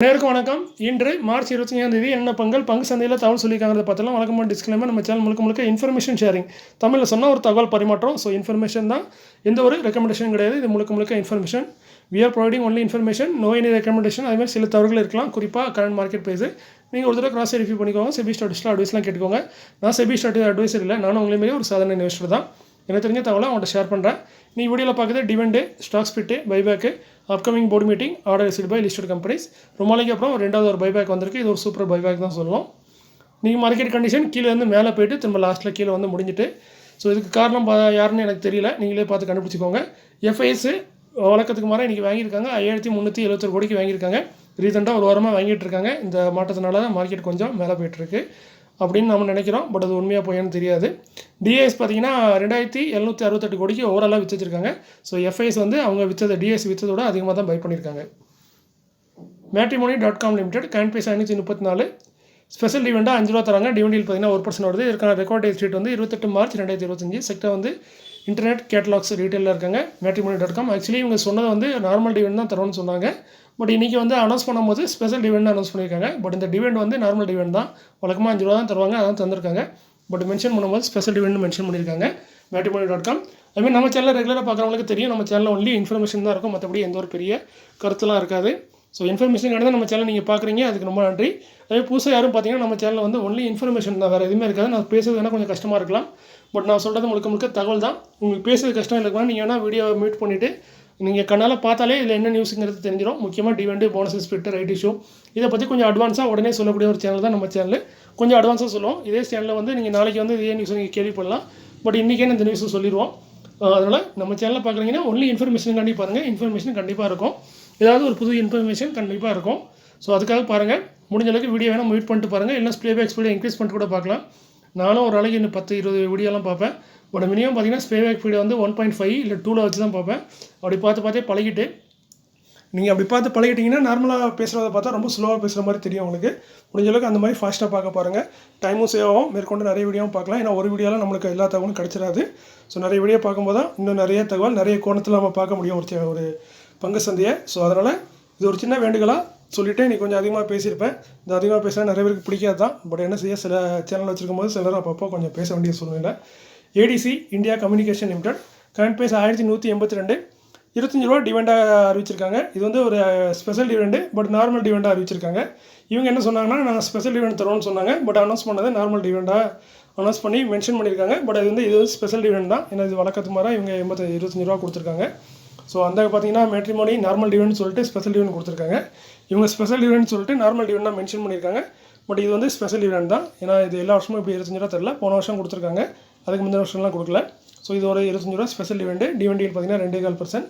நேருக்கு வணக்கம். இன்று மார்ச் 25ஆம் தேதி என்ன பங்கு சந்தையில் தகவல் சொல்லியிருக்காங்கிறத பார்த்தலாம். வழக்கமாக டிஸ்க்ளைமர் நம்ம சேனல் முழுக்க இன்ஃபர்மேஷன் ஷேரிங். தமிழில் சொன்னால் ஒரு தகவல் பரிமாற்றம். ஸோ இன்ஃபர்மேஷன் தான், எந்த ஒரு ரெக்கமெண்டேஷன் கிடையாது. இது முழுக்க information. We are providing only information, no any recommendation. அதுமாதிரி சில தவறுகள் இருக்கலாம், குறிப்பாக கரண்ட் மார்க்கெட் ப்ரைஸ். நீங்கள் ஒரு தடவை கிராஸ் ரிவ்யூ பண்ணிக்கோங்க. செபி ஸ்டாட்டிஸ்டில் அட்வைஸ்லாம் கேட்டுக்கோங்க. நான் செபி அட்வைசர் இல்லை, நானும் உங்களே மாதிரி ஒரு சாதாரண இன்வெஸ்டர் தான். எனக்கு தெரிஞ்ச தகவலை அவங்கள்ட்ட ஷேர் பண்ணுறேன். நீ வீடியோவில் பார்க்குறது dividend, stock split, buyback, upcoming board meeting, order received by listed companies. ரொம்ப நாளைக்கு அப்புறம் ரெண்டாவது ஒரு பைபேக் வந்திருக்கு. இது ஒரு சூப்பர் பைபேக் தான் சொல்லணும். நீங்கள் மார்க்கெட் கண்டிஷன் கீழே வந்து மேலே போயிட்டு திரும்ப லாஸ்ட்டில் கீழே வந்து முடிஞ்சிட்டு. ஸோ இதுக்கு காரணம் யாருன்னு எனக்கு தெரியல, நீங்களே பார்த்து கண்டுபிடிச்சிக்கோங்க. எஃப்ஐஎஸ் வழக்கத்துக்கு மாற இன்றைக்கி வாங்கியிருக்காங்க 5371 கோடிக்கு வாங்கியிருக்காங்க. ரீசெண்டாக ஒரு வாரமாக வாங்கிட்டு இருக்காங்க. இந்த மாற்றத்தினால தான் மார்க்கெட் கொஞ்சம் மேலே போய்ட்டுருக்கு அப்படின்னு நம்ம நினைக்கிறோம். பட் அது உண்மையாக போயான்னு தெரியாது. டிஎஸ் பார்த்தீங்கன்னா 2768 கோடிக்கு ஓவராலாக விற்றுச்சிருக்காங்க. ஸோ எஃப்ஐஎஸ் வந்து அவங்க டிஎஸ் விற்றதோட அதிகமாக தான் பை பண்ணியிருக்காங்க. matrimony.com limited current price 534. Special டிவிடெண்டாக 5 ரூபா தராங்க. டிவிடெண்டில் பார்த்தீங்கன்னா 1% வருது. இதற்கான ரெக்கார்ட் டேட் வந்து 28 மார்ச் 2025. செக்டர் வந்து இன்டர்நெட் கேட்டலாக்ஸ் ரீட்டெயிலில் இருக்காங்க. matrimony.com ஆக்சுவலி இவங்க சொன்னது வந்து நார்மல் டிவிடெண்ட் தான் தரோன்னு சொன்னாங்க. பட் இன்றைக்கி வந்து அனௌன்ஸ் பண்ணும்போது ஸ்பெஷல் டிவிடெண்ட் அனௌன்ஸ் பண்ணியிருக்காங்க. பட் இந்த டிவிடெண்ட் வந்து நார்மல் டிவிடெண்ட் தான், வழக்கமாக 5 ரூபா தான் தருவாங்க, அதான் தந்திருக்காங்க. பட் மென்ஷன் பண்ணும்போது ஸ்பெஷல் டிவிடெண்ட் மென்ஷன் பண்ணியிருக்காங்க. matrimony.com. அதுமாதிரி நம்ம சேனலில் ரெகுலராக பார்க்குறவங்களுக்கு தெரியும், நம்ம சேனலில் ஒன்லி இன்ஃபர்மேஷன் தான் இருக்கும், மற்றபடி எந்த ஒரு பெரிய கருத்துலாம் இருக்காது. ஸோ இன்ஃபர்மேஷன் தான் நம்ம சேனல் நீங்கள் பார்க்குறீங்க, அதுக்கு ரொம்ப நன்றி. அதே புதுசாக யாரும் பார்த்தீங்கன்னா நம்ம சேனலில் வந்து ஒன்லி இன்ஃபர்மேஷன் தான், வேறு எதுவுமே இருக்காது. நான் பேசுறது வேணால் கொஞ்சம் கஷ்டமாக இருக்கலாம், பட் நான் சொல்கிறது முழுக்க தகவல் தான். உங்களுக்கு பேசுறது கஷ்டம் இருக்கலாம், நீங்கள் வேணால் வீடியோவை மியூட் பண்ணிவிட்டு நீங்கள் கண்ணால் பார்த்தாலே இதில் என்ன நியூஸுங்கிறது தெரிஞ்சிடும். முக்கியமாக டிவெண்டு, போனஸ், ஸ்பிட்டு, ரைட் இஷ்யூ இதை பற்றி கொஞ்சம் அட்வான்ஸாக உடனே சொல்லக்கூடிய ஒரு சேனல் தான் நம்ம சேனல். கொஞ்சம் அட்வான்ஸாக சொல்லுவோம். இதே சேனலில் வந்து நீங்கள் நாளைக்கு வந்து இதே நியூஸ் நீங்கள் கேள்விப்படலாம், பட் இன்றைக்கே இந்த நியூஸை சொல்லிடுவோம். அதனால் நம்ம சேனலில் பார்க்குறீங்கன்னா ஒன்லி இன்ஃபர்மேஷன் கண்டிப்பாக பாருங்கள். இன்ஃபர்மேஷன் கண்டிப்பாக இருக்கும், ஏதாவது ஒரு புது இன்ஃபர்மேஷன் கண்டிப்பாக இருக்கும். ஸோ அதுக்காக பாருங்கள். முடிஞ்ச அளவுக்கு வீடியோ வேணால் மியூட் பண்ணிட்டு பாருங்கள், இல்லை ஸ்ப்ளேபேக் ஸ்பீடை இன்க்ரீஸ் பண்ணிட்டு கூட பார்க்கலாம். நானும் ஒரு நாளைக்கு இன்னும் 10-20 வீடியோலாம் பார்ப்பேன். பட் மினிமம் பார்த்தீங்கன்னா ஸ்ப்ளேபேக் ஸ்பீடை வந்து 1.5 இல்லை 2 வச்சு தான் பார்ப்பேன். அப்படி பார்த்தே பழகிட்டு, நீங்கள் அப்படி பார்த்து பழகிட்டிங்கன்னா நார்மலாக பேசுகிறத பார்த்தா ரொம்ப ஸ்லோவாக பேசுகிற மாதிரி தெரியும் உங்களுக்கு. முடிஞ்ச அளவுக்கு அந்த மாதிரி ஃபாஸ்ட்டாக பார்க்க பாருங்கள். டைமும் சேவ் ஆகும், மேற்கொண்டு நிறைய வீடியோவும் பார்க்கலாம். ஏன்னா ஒரு வீடியோவில் நம்மளுக்கு எல்லா தகவலும் கிடச்சிடாது. ஸோ நிறைய வீடியோ பார்க்கும்போது தான் இன்னும் நிறைய தகவல் நிறைய கோணத்தில் நம்ம பார்க்க முடியும் ஒரு பங்கு சந்தையை. ஸோ அதனால் இது ஒரு சின்ன வேண்டுகளாக சொல்லிவிட்டு நீ கொஞ்சம் அதிகமாக பேசியிருப்பேன். இந்த அதிகமாக பேசினா நிறைய பேருக்கு பிடிக்காது தான். பட் என்ன செய்ய, சில சேனல் வச்சுருக்கும் போது சிலர் அப்பப்போ கொஞ்சம் பேச வேண்டிய சூழ்நிலை. ADC India communication limited current price 1182. 25 ரூபா டிவெண்டாக அறிவிச்சிருக்காங்க. இது வந்து ஒரு ஸ்பெஷல் டிவெண்டு, பட் நார்மல் டிவெண்டாக அறிவிச்சிருக்காங்க. இவங்க என்ன சொன்னாங்கன்னா, நாங்கள் ஸ்பெஷல் டிவெண்ட் தரோன்னு சொன்னாங்க. பட் அனௌன்ஸ் பண்ணது நார்மல் டிவெண்டாக அனௌன்ஸ் பண்ணி மென்ஷன் பண்ணியிருக்காங்க. பட் இது வந்து ஸ்பெஷல் டிவெண்ட் தான். ஏன்னா இது வழக்கத்து மாதிரி இவங்க 25 ரூபா கொடுத்துருக்காங்க. ஸோ அந்த பார்த்தீங்கன்னா மேட்ரிமோனி நார்மல் டிவெண்ட் சொல்லிட்டு ஸ்பெஷல் டிவெண்ட் கொடுத்துருக்காங்க. இவங்க ஸ்பெஷல் டிவெண்ட் சொல்லிட்டு நார்மல் டிவெண்டாக மென்ஷன் பண்ணியிருக்காங்க. பட் இது வந்து ஸ்பெஷல் டிவெண்ட் தான். ஏன்னா இது எல்லா வருஷமும் இப்போ 25 ரூபா தெரியல, போன வருஷம் கொடுத்துருக்காங்க, அதுக்கு முந்தின வருஷம்லாம் கொடுக்கல. ஸோ இது ஒரு 25 ரூபா ஸ்பெஷல் டிவெண்டு. டிவெண்டியில் பார்த்தீங்கன்னா 2.25%.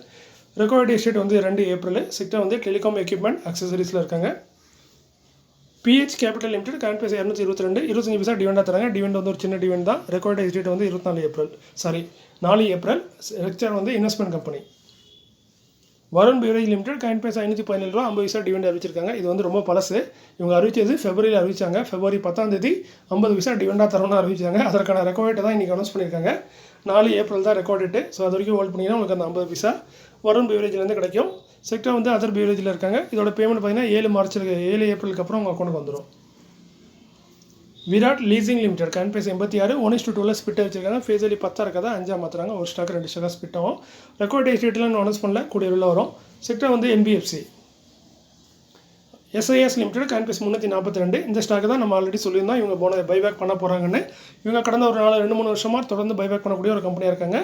ரெக்கார்ட் டேட் வந்து 2 ஏப்ரல். செக்டர் வந்து டெலிகாம் எக்யூப்மெண்ட் அக்சசரிஸில் இருக்காங்க. BH capital limited current price 222. 25 paisa டிவெண்டாக தராங்க. டிவெண்ட் வந்து ஒரு சின்ன டிவெண்ட் தான். ரெக்கார்ட் டேட் வந்து 4 ஏப்ரல். செக்டர் வந்து investment company. Varun beverage limited current price 517 ரூபா 50 பைசா டிவெண்ட் அறிவிச்சிருக்காங்க. இது வந்து ரொம்ப பழசு. இவங்க அறிவிச்சது ஃபெப்ரவரியில் அறிவிச்சாங்க. ஃபெப்ரவரி 10ஆம் தேதி 50 பைசா டிவெண்டாக தரணும்னு அறிவிச்சாங்க. அதற்கான ரெக்கார்ட் தான் இன்றைக்கி அனௌன்ஸ் பண்ணியிருக்காங்க. 4 ஏப்ரல் தான் ரெக்கார்ட் டேட்டு. ஸோ அது வரைக்கும் ஹோல்ட் பண்ணிங்கன்னா உங்களுக்கு அந்த 50 பைசா வருண் பிவரேஜ்லேருந்து கிடைக்கும். செக்டர் வந்து அதர் பிவரேஜில் இருக்காங்க. இதோட பேமெண்ட் பார்த்தீங்கன்னா 7 ஏப்ரலுக்கு அப்புறம் உங்கள் அக்கௌண்ட்டுக்கு வந்துடும். Virat leasing limited current price 86. 1:2 split வச்சிருக்காங்க. ஃபேஸ் வேல்யூ 10 இருக்கதா 5 மாற்றுறாங்க. ஒரு ஸ்டாக் 2 ஸ்டாக் ஸ்பிட் ஆகும். ரெக்கார்ட் டேட்லாம் அனௌன்ஸ் பண்ணல, கூடிய உள்ள வரும். செக்டர் வந்து NBFC. SIS limited current price 342. இந்த ஸ்டாக் தான் நம்ம ஆல்ரெடி சொல்லியிருந்தோம், இவங்க பைபேக் பண்ண போகிறாங்கன்னு. இவங்க கடந்த ஒரு 2-3 வருஷமாக தொடர்ந்து பைபேக் பண்ணக்கூடிய ஒரு கம்பெனியாக இருக்காங்க.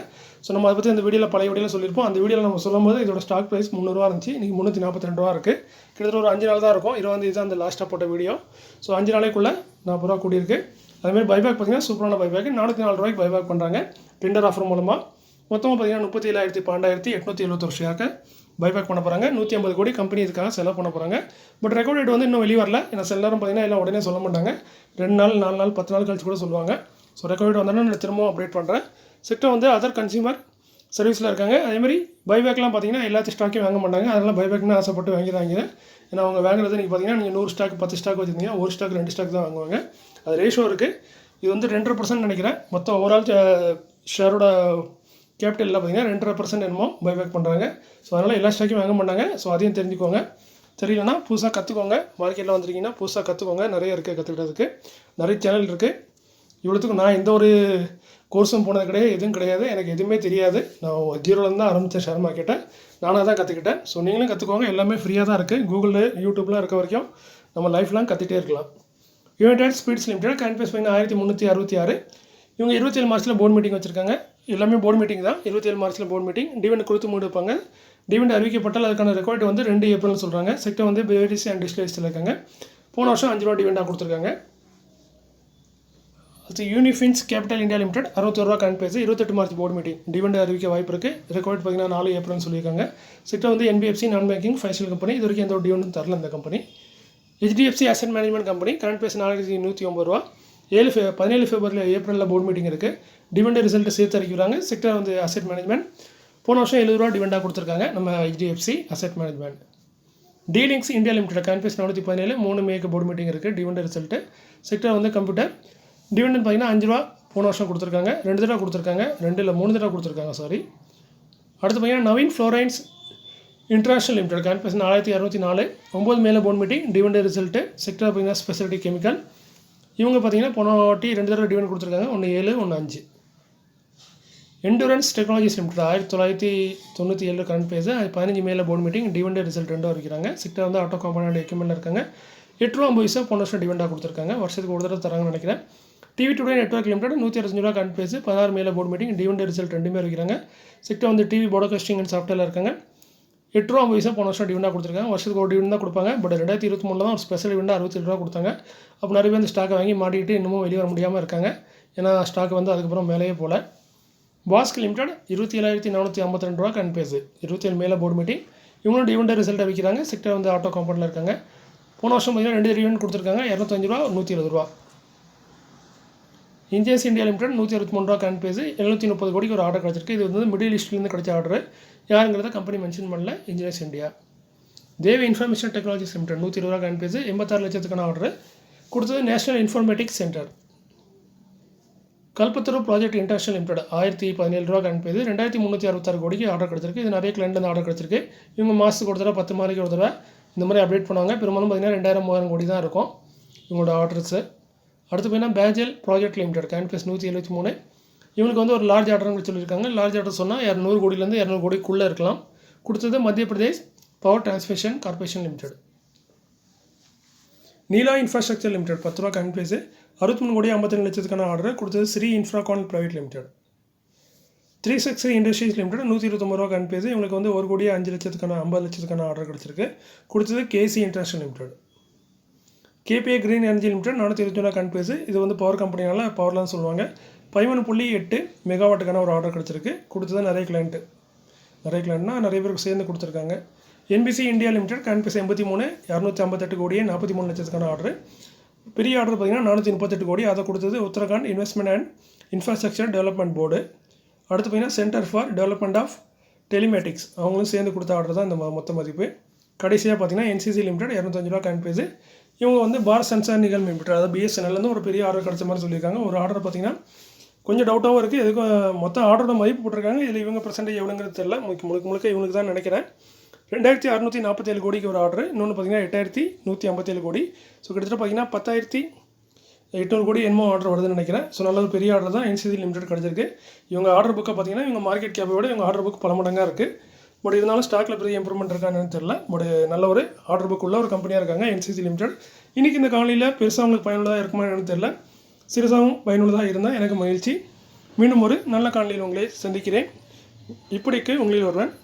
ஸோ நம்ம அதை பற்றி அந்த வீடியோவில் பழைய வீடியோவில் சொல்லியிருப்போம். அந்த வீடியோவில் நம்ம சொல்லும்போது இதோட ஸ்டாக் ப்ரைஸ் 300 ரூபா இருந்துச்சு. இன்றைக்கி 342 ரூபா இருக்குது. கிட்டத்தட்ட ஒரு 5 நாள் தான் இருக்கும். 20 தான் அந்த லாஸ்ட்டாக போட்ட வீடியோ. ஸோ 5 நாளைக்குள்ளே 40 ரூபா கூடியிருக்கு. அதுமாதிரி பைபேக் பார்த்தீங்கன்னா சூப்பரான பைபேக். 404 ரூபாய்க்கு பைபேக் பண்ணுறாங்க டெண்டர் ஆஃபர் மூலமாக. மொத்தமாக பார்த்தீங்கன்னா 37,12,871 ஷேருக்கு பைபேக் பண்ண போகிறாங்க. 150 கோடி கம்பெனி இதுக்காக செலவு பண்ண போகிறாங்க. பட் ரெக்கார்ட் டேட் வந்து இன்னும் வெளியே வரல. ஏன்னா சில நேரம் பார்த்தீங்கன்னா எல்லாம் உடனே சொல்ல மாட்டாங்க. 2 நாள் 4 நாள் 10 நாள் கழிச்சு கூட சொல்லுவாங்க. ஸோ ரெக்கார்ட் டேட் வந்தோன்னா நான் திரும்பவும் அப்டேட் பண்ணுறேன். செக்டர் வந்து அதர் கன்சியூமர் சர்வீஸில் இருக்காங்க. அதேமாதிரி பைபேக்லாம் பார்த்தீங்கன்னா எல்லாத்தையும் ஸ்டாக்கையும் வாங்க மாட்டாங்க. அதனால் பைபேக்னு ஆசைப்பட்டு வாங்கிறாங்க. ஏன்னா அவங்க வாங்குறது நீங்கள் பார்த்தீங்கன்னா நீங்கள் 100 ஸ்டாக் 10 ஸ்டாக் வச்சுருந்தீங்கன்னா 1 ஸ்டாக் 2 ஸ்டாக் தான் வாங்குவாங்க. அது ரேஷோ இருக்குது. இது வந்து 2.5% நினைக்கிறேன். மொத்தம் ஓவரால் ஷேரோட கேபிட்டலில் பார்த்தீங்கன்னா 2.5% என்னமோ பைபேக் பண்ணுறாங்க. ஸோ அதனால் எல்லா ஸ்டாக்கையும் வாங்க மாட்டாங்க. ஸோ அதையும் தெரிஞ்சுக்கோங்க. தெரியலனா புதுசாக கற்றுக்கோங்க. மார்க்கெட்டில் வந்திருக்கீங்கன்னா புதுசாக கற்றுக்கோங்க. நிறைய இருக்குது கற்றுக்கிறதுக்கு. நிறைய சேனல் இருக்குது. இவ்வளோத்துக்கும் நான் எந்த ஒரு கோர்ஸும் போனது கிடையாது, எதுவும் கிடையாது. எனக்கு எதுவுமே தெரியாது. நான் ஜீரோலேருந்து தான் ஆரம்பித்தேன் ஷேர் மார்க்கெட்டை. நானாக தான் கற்றுக்கிட்டேன். ஸோ நீங்களும் கற்றுக்கோங்க. எல்லாமே ஃப்ரீயாக தான் இருக்குது. கூகுள், யூடியூப்லாம் இருக்க வரைக்கும் நம்ம லைஃப்லாம் கற்றுட்டே இருக்கலாம். United spirits limited current price பார்த்தீங்கன்னா 1366. இவங்க 27 மார்ச்சில் போர்டு மீட்டிங் வச்சுருக்காங்க. எல்லாமே போர்டு மீட்டிங் தான். 27 மார்ச்சில் போர்டு மீட்டிங். டிவிடெண்ட் கொடுத்து முடிப்பாங்க. டிவிடெண்ட் அறிவிக்கப்பட்டால் அதுக்கான ரெக்கார்டு வந்து 2 ஏப்ரல்னு சொல்கிறாங்க. செக்டர் வந்து பேரிஸ் அண்ட் டிஸ்லேஸில் இருக்காங்க. போன வருஷம் 5 ரூபா டிவிடெண்டாக கொடுத்துருக்காங்க. அது யூனிஃபின்ஸ் கேபிட்டல் இந்தியா லிமிடெட் 61 ரூபா current price. 28 March board meeting. Dividend அறிவிக்க வாய்ப்பு இருக்குது. ரெக்கார்டு பார்த்தீங்கன்னா 4 ஏப்ரல்னு சொல்லியிருக்காங்க. செக்டர் வந்து NBFC நான் பேங்கிங் ஃபைனான்ஷியல் கம்பெனி. இது வரைக்கும் எந்த ஒரு டிவிடெண்ட் தரல இந்த கம்பெனி. HDFC asset management company current price 4109 ரூபா. 17 ஏப்ரலில் போர்டு மீட்டிங் இருக்குது. டிவிடெண்ட் ரிசல்ட் சேர்த்து அறிவிக்கிறாங்க. செக்டர் வந்து அசெட் மேனேஜ்மெண்ட். போன வருஷம் 70 ரூபா டிவிடெண்டாக கொடுத்துருக்காங்க நம்ம HDFC asset management. Dealings India limited current price 417. 3 மேக்கு போர்டு மீட்டிங் இருக்குது. Dividend result. செக்டர் வந்து கம்ப்யூட்டர். டிவிடெண்ட் பார்த்தீங்கன்னா 5 ரூபா போன வருஷம் கொடுத்துருக்காங்க. 2 தடவை கொடுத்துருக்காங்க. 2 இல்லை 3 தடவை கொடுத்துருக்காங்க. சாரி. அடுத்து பார்த்தீங்கன்னா Naveen fluorines international limited current price 4604. 9 மேலே board meeting. Dividend result. Sector பார்த்தீங்கன்னா ஸ்பெஷாலிட்டி கெமிக்கல். இவங்க பார்த்தீங்கன்னா போன வாட்டி 2 தடவை டிவிடெண்ட் கொடுத்துருக்காங்க. 1 7, 1 5. Endurance technologies limited 1997 current price. 15 மேலே போர்டு மீட்டிங். டிவிடெண்ட் ரிசல்ட் 2 வைக்கிறாங்க. செக்டர் வந்து ஆட்டோ காம்பனண்ட் எக்யூப்மெண்ட் இருக்காங்க. 8 ரூபா 50 பைசா போன வருஷம் டிவிடெண்டாக கொடுத்துருக்காங்க. வருஷத்துக்கு ஒரு தடவை தராங்கன்னு நினைக்கிறேன். டிவி டுடே நெட்வொர்க் லிமிடெட் 165 ரூபா கரண்ட் ப்ரைஸ். 16 மேலே போர்டு மீட்டிங். டிவிடெண்ட் ரிசல்ட் 2 வைக்கிறாங்க. செக்டர் வந்து டிவி ப்ராட்காஸ்டிங் அண்ட் சாஃப்ட்வேரில் இருக்காங்க. 8 ரூபா 50 பைசா போன வருஷம் டிவிடெண்டாக கொடுத்துருக்காங்க. வருஷத்துக்கு ஒரு டிவிடெண்ட் தான் கொடுப்பாங்க. பட் 2023 தான் ஒரு ஸ்பெஷல் டிவிடெண்ட் 67 ரூபா கொடுத்தாங்க. அப்போ நிறைய பேர் இந்த ஸ்டாக்கை வாங்கி மாட்டிக்கிட்டு இன்னமும் வெளியே வர முடியாமல் இருக்காங்க. ஏன்னா ஸ்டாக் வந்து அதுக்கப்புறம் மேலேயே போகல. பாஸ்க் லிமிடெட் 27,452 ரூபா கரண்ட் ப்ரைஸ். 27 மேலே போர்டு மீட்டிங். இவங்களும் டிவிடெண்ட் ரிசல்ட்டை வைக்கிறாங்க. செக்டர் வந்து ஆட்டோ காம்பவுண்டில் இருக்காங்க. போன வருஷம் பார்த்தீங்கன்னா 2 டிவிடெண்ட் கொடுத்துருக்காங்க. 205 ரூபா 170 ரூபா. இன்ஜினியர்ஸ் இந்தியா லிமிடெட் 163 ரூபா கரண்ட் ப்ரைஸ். 730 கோடிக்கு ஒரு ஆர்டர் கிடச்சிருக்கு. இது வந்து மிடில் ஈஸ்ட்லேருந்து கிடைச்ச ஆர்டர். யாருங்கிறத கம்பெனி மென்ஷன் பண்ணல. Engineers India. Devi information technologies limited 120 ரூபா கரண்ட் ப்ரைஸ். 86 லட்சத்துக்கான ஆர்டர் கொடுத்தது. National informatics centre. Kalpathur project international limited 1017 ரூபா கரண்ட் ப்ரைஸ். 2366 கோடிக்கு ஆர்டர் கிடச்சிருக்கு. இது நிறைய கிளைண்ட் ஆர்டர் கிடச்சிருக்கு. இவங்க மாதத்துக்கு ஒரு தடவை 10 மாதத்துக்கு ஒரு தடவை இந்த மாதிரி அப்டேட் பண்ணுவாங்க. பெரும்பாலும் பார்த்தீங்கன்னா 2000-3000 கோடி தான் இருக்கும் இவங்களோட ஆர்டர்ஸு. அடுத்து பார்த்தீங்கன்னா பேஜல் ப்ராஜெக்ட் லிமிடெட் கரண்ட் ப்ரைஸ் 173. இவங்களுக்கு வந்து ஒரு லார்ஜ் ஆர்டர்னு சொல்லியிருக்காங்க. லார்ஜ் ஆர்டர் சொன்னால் 100 கோடியிலேருந்து 200 கோடிக்குள்ளே இருக்கலாம். கொடுத்தது Madhya Pradesh power transmission corporation limited. Neela infrastructure limited 10 ரூபா கரண்ட் ப்ரைஸ். 63 கோடி 52 லட்சத்துக்கான ஆர்டர் கொடுத்தது. Sri infracon private limited. 360 industries limited 129 ரூபா கரண்ட் ப்ரைஸ். இவங்களுக்கு வந்து 1 கோடி 5 லட்சத்துக்கான 50 லட்சத்துக்கான ஆர்டர் கிடச்சிருக்கு. கொடுத்தது KC international limited. KPA green energy limited 421 ரூபா கரண்ட் ப்ரைஸ். இது வந்து பவர் கம்பெனியால் பவர்லாம் சொல்லுவாங்க. 13.8 மெகாவாட்டுக்கான ஒரு ஆர்டர் கிடச்சிருக்கு. கொடுத்தது நிறைய கிளைண்ட்னா நிறைய பேருக்கு சேர்ந்து கொடுத்துருக்காங்க. NBC India limited current price 83. 258 கோடியே 43 லட்சத்துக்கான ஆர்டர். பெரிய ஆர்டர் பார்த்தீங்கன்னா 438 கோடி. அதை கொடுத்தது Uttarakhand investment and infrastructure development board. அடுத்து பார்த்தீங்கன்னா center for development of telematics அவங்களும் சேர்ந்து கொடுத்த ஆர்டர் தான் இந்த மொத்த மதிப்பு. கடைசியாக பார்த்தீங்கன்னா NCC லிமிடெட் 205 ரூபா கரண்ட் ப்ரைஸ். இவங்க வந்து பாரத் சன்சார் நிகழ்வு லிமிடெட் அதாவது BSNL ஒரு பெரிய ஆர்டர் கிடச்ச மாதிரி சொல்லியிருக்காங்க. ஒரு ஆர்டர் பார்த்தீங்கன்னா கொஞ்சம் டவுட்டாகவும் இருக்குது. எதுக்கும் மொத்தம் ஆர்டரோட மதிப்பு போட்டிருக்காங்க. இதில் இவங்க பர்சன்டேஜ் எவ்வளோங்கிறது தெரியல. முழுக்க இவங்களுக்கு தான் நினைக்கிறேன். 2647 கோடிக்கு ஒரு ஆர்டர். இன்னொன்று பார்த்தீங்கன்னா 8157 கோடி. ஸோ கிட்டத்தட்ட பார்த்தீங்கன்னா 10,800 கோடி என்னமோ ஆர்டர் வருதுன்னு நினைக்கிறேன். ஸோ நல்ல ஒரு பெரிய ஆர்டர் தான் NCC லிமிடெட் கிடச்சிருக்கு. இவங்க ஆர்டர் புக்கை பார்த்தீங்கன்னா இவங்க மார்க்கெட் கேப்போட இவங்க ஆர்டர் புக் பல மடங்காக இருக்குது. பட் இருந்தாலும் ஸ்டாக்கில் பெரிய இம்ப்ரூவ்மெண்ட் இருக்கான்னு தெரியல. பட் நல்ல ஒரு ஆர்டர் புக் உள்ள ஒரு கம்பெனியாக இருக்காங்க NCC லிமிடெட். இன்றைக்கி இந்த காலையில் பெருசாக உங்களுக்கு பயனுள்ளதாக இருக்குமா என்னன்னு தெரியல. சிறுசாகவும் பயனுள்ளதாக இருந்தால் எனக்கு மகிழ்ச்சி. மீண்டும் ஒரு நல்ல காலையில் உங்களை சந்திக்கிறேன். இப்படிக்கு உங்களில் ஒருவன்.